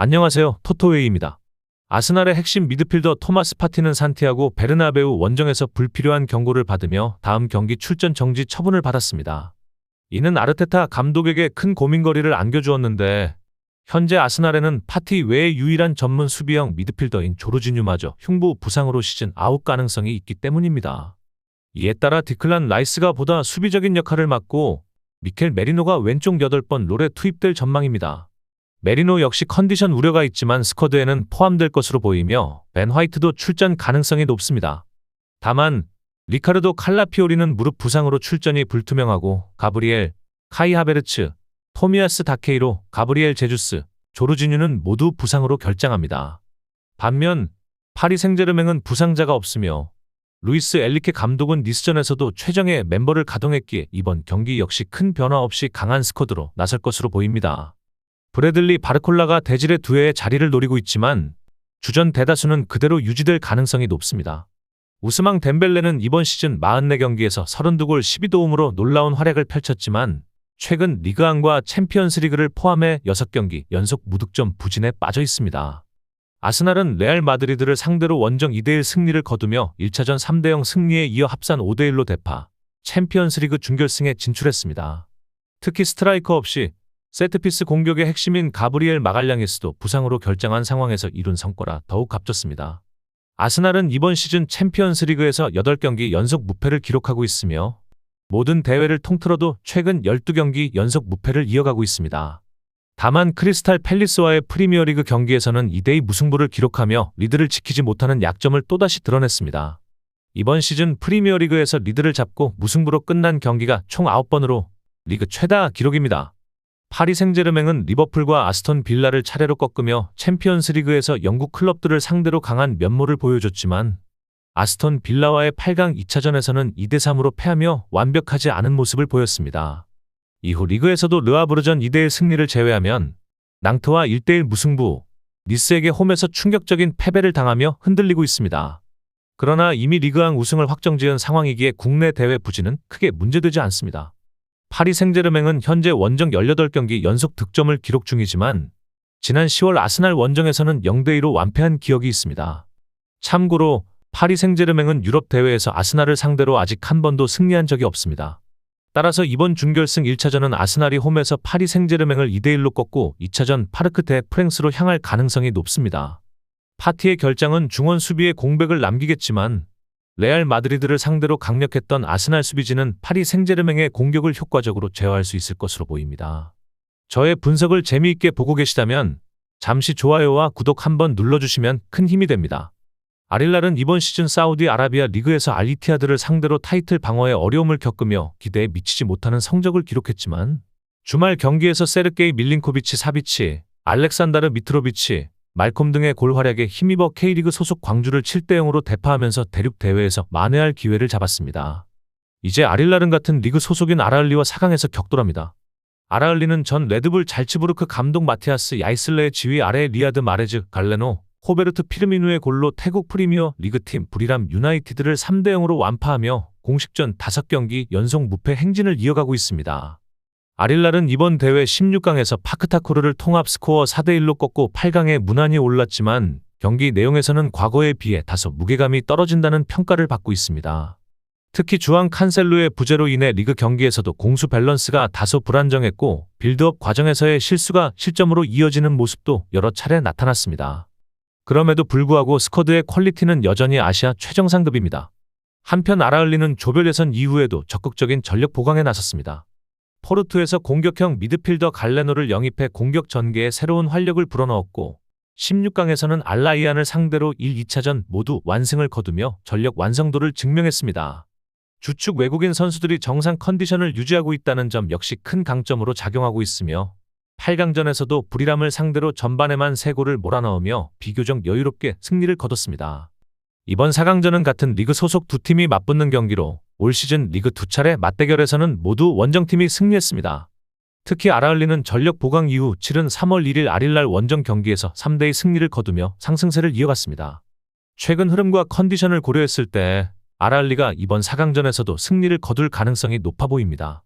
안녕하세요. 토토웨이입니다. 아스날의 핵심 미드필더 토마스 파티는 산티아고 베르나베우 원정에서 불필요한 경고를 받으며 다음 경기 출전 정지 처분을 받았습니다. 이는 아르테타 감독에게 큰 고민거리를 안겨주었는데 현재 아스날에는 파티 외에 유일한 전문 수비형 미드필더인 조르지뉴마저 흉부 부상으로 시즌 아웃 가능성이 있기 때문입니다. 이에 따라 디클란 라이스가 보다 수비적인 역할을 맡고 미켈 메리노가 왼쪽 8번 롤에 투입될 전망입니다. 메리노 역시 컨디션 우려가 있지만 스쿼드에는 포함될 것으로 보이며 벤 화이트도 출전 가능성이 높습니다. 다만 리카르도 칼라피오리는 무릎 부상으로 출전이 불투명하고 가브리엘, 카이 하베르츠, 토미아스 다케이로, 가브리엘 제주스, 조르지뉴는 모두 부상으로 결장합니다. 반면 파리 생제르맹은 부상자가 없으며 루이스 엘리케 감독은 니스전에서도 최정예 멤버를 가동했기에 이번 경기 역시 큰 변화 없이 강한 스쿼드로 나설 것으로 보입니다. 브래들리 바르콜라가 대질의 두회에 자리를 노리고 있지만 주전 대다수는 그대로 유지될 가능성이 높습니다. 우스망 덴벨레는 이번 시즌 44경기에서 32골 12도움으로 놀라운 활약을 펼쳤지만 최근 리그안과 챔피언스리그를 포함해 6경기 연속 무득점 부진에 빠져 있습니다. 아스날은 레알 마드리드를 상대로 원정 2대1 승리를 거두며 1차전 3대0 승리에 이어 합산 5대1로 대파, 챔피언스리그 준결승에 진출했습니다. 특히 스트라이커 없이 세트피스 공격의 핵심인 가브리엘 마갈량에스도 부상으로 결장한 상황에서 이룬 성과라 더욱 값졌습니다. 아스날은 이번 시즌 챔피언스리그에서 8경기 연속 무패를 기록하고 있으며 모든 대회를 통틀어도 최근 12경기 연속 무패를 이어가고 있습니다. 다만 크리스탈 팰리스와의 프리미어리그 경기에서는 2대2 무승부를 기록하며 리드를 지키지 못하는 약점을 또다시 드러냈습니다. 이번 시즌 프리미어리그에서 리드를 잡고 무승부로 끝난 경기가 총 9번으로 리그 최다 기록입니다. 파리 생제르맹은 리버풀과 아스톤 빌라를 차례로 꺾으며 챔피언스리그에서 영국 클럽들을 상대로 강한 면모를 보여줬지만 아스톤 빌라와의 8강 2차전에서는 2대3으로 패하며 완벽하지 않은 모습을 보였습니다. 이후 리그에서도 르아브르전 2대1 승리를 제외하면 낭트와 1대1 무승부, 니스에게 홈에서 충격적인 패배를 당하며 흔들리고 있습니다. 그러나 이미 리그안 우승을 확정지은 상황이기에 국내 대회 부진은 크게 문제되지 않습니다. 파리 생제르맹은 현재 원정 18경기 연속 득점을 기록 중이지만 지난 10월 아스날 원정에서는 0대2로 완패한 기억이 있습니다. 참고로 파리 생제르맹은 유럽 대회에서 아스날을 상대로 아직 한 번도 승리한 적이 없습니다. 따라서 이번 준결승 1차전은 아스날이 홈에서 파리 생제르맹을 2대1로 꺾고 2차전 파르크 대 프랭스로 향할 가능성이 높습니다. 파티의 결장은 중원 수비에 공백을 남기겠지만 레알 마드리드를 상대로 강력했던 아스날 수비진은 파리 생제르맹의 공격을 효과적으로 제어할 수 있을 것으로 보입니다. 저의 분석을 재미있게 보고 계시다면 잠시 좋아요와 구독 한번 눌러주시면 큰 힘이 됩니다. 아릴랄은 이번 시즌 사우디아라비아 리그에서 알이티하드를 상대로 타이틀 방어에 어려움을 겪으며 기대에 미치지 못하는 성적을 기록했지만 주말 경기에서 세르게이 밀린코비치 사비치, 알렉산다르 미트로비치, 말콤 등의 골 활약에 힘입어 K리그 소속 광주를 7대0으로 대파하면서 대륙 대회에서 만회할 기회를 잡았습니다. 이제 아릴랄은 같은 리그 소속인 아라을리와 4강에서 격돌합니다. 아라을리는 전 레드불 잘츠부르크 감독 마티아스 야이슬레의 지휘 아래 리아드 마레즈, 갈레노, 호베르트 피르미누의 골로 태국 프리미어 리그팀 부리람 유나이티드를 3대0으로 완파하며 공식전 5경기 연속 무패 행진을 이어가고 있습니다. 아릴랄은 이번 대회 16강에서 파크타쿠르를 통합 스코어 4대1로 꺾고 8강에 무난히 올랐지만 경기 내용에서는 과거에 비해 다소 무게감이 떨어진다는 평가를 받고 있습니다. 특히 주앙 칸셀루의 부재로 인해 리그 경기에서도 공수 밸런스가 다소 불안정했고 빌드업 과정에서의 실수가 실점으로 이어지는 모습도 여러 차례 나타났습니다. 그럼에도 불구하고 스쿼드의 퀄리티는 여전히 아시아 최정상급입니다. 한편 아라을리는 조별 예선 이후에도 적극적인 전력 보강에 나섰습니다. 포르투에서 공격형 미드필더 갈레노를 영입해 공격 전개에 새로운 활력을 불어넣었고 16강에서는 알라이안을 상대로 1, 2차전 모두 완승을 거두며 전력 완성도를 증명했습니다. 주축 외국인 선수들이 정상 컨디션을 유지하고 있다는 점 역시 큰 강점으로 작용하고 있으며 8강전에서도 부리람을 상대로 전반에만 3골을 몰아넣으며 비교적 여유롭게 승리를 거뒀습니다. 이번 4강전은 같은 리그 소속 두 팀이 맞붙는 경기로 올 시즌 리그 2차례 맞대결에서는 모두 원정팀이 승리했습니다. 특히 아라을리는 전력 보강 이후 치른 3월 1일 아릴랄 원정 경기에서 3대2 승리를 거두며 상승세를 이어갔습니다. 최근 흐름과 컨디션을 고려했을 때 아라을리가 이번 4강전에서도 승리를 거둘 가능성이 높아 보입니다.